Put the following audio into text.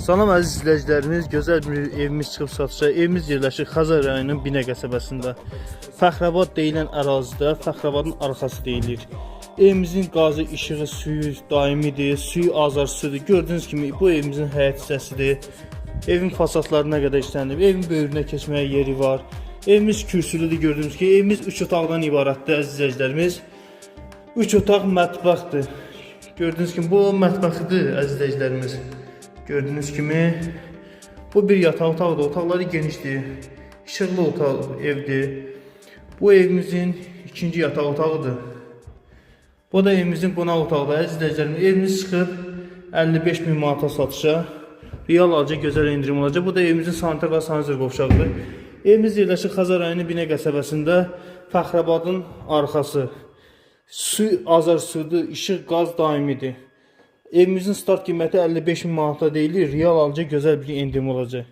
Salam əziz izləyicilərimiz, gözəl bir evimiz çıxıb satışa. Evimiz yerləşir Xəzər rayonunun Binə qəsəbəsində. Fəxrabad deyilən ərazidə, Fəxrabadın arxası deyilir. Evimizin qazı, işığı, suyu daimidir, suyu azar sudur. Gördüyünüz kimi bu evimizin həyət hissəsidir. Evin fasadları nə qədər işlənib, evin böyrünə keçməyə yeri var. Evimiz kürsülüdür, gördüyünüz ki, evimiz 3 otaqdan ibarətdir əziz izləyicilərimiz. 3 otaq mətbəxdir. Gördüyünüz kimi bu mətbəxidir əziz izləyicilərimiz. Gördüğünüz kimi bu bir yataq otağıdır. Otaqları genişdir. İşıqlı otaq evdir. Bu evimizin ikinci yataq otağıdır. Bu da evimizin qonaq otağıdır. Əziz izləyicilərimiz, evimiz çıxıb 55 bin manata satışa. Real alıcı gözəl indirim olacaq. Bu da evimizin sanitar və sanitär qovşağıdır. Evimiz yerləşir Xəzər rayonu Binə qəsəbəsində, Fəxrabadın arxası. Su azar sudur, işıq, qaz daimidir. Evimizin start qiyməti 55 bin manata deyilir. Real alıcı gözəl bir indirim olacaq.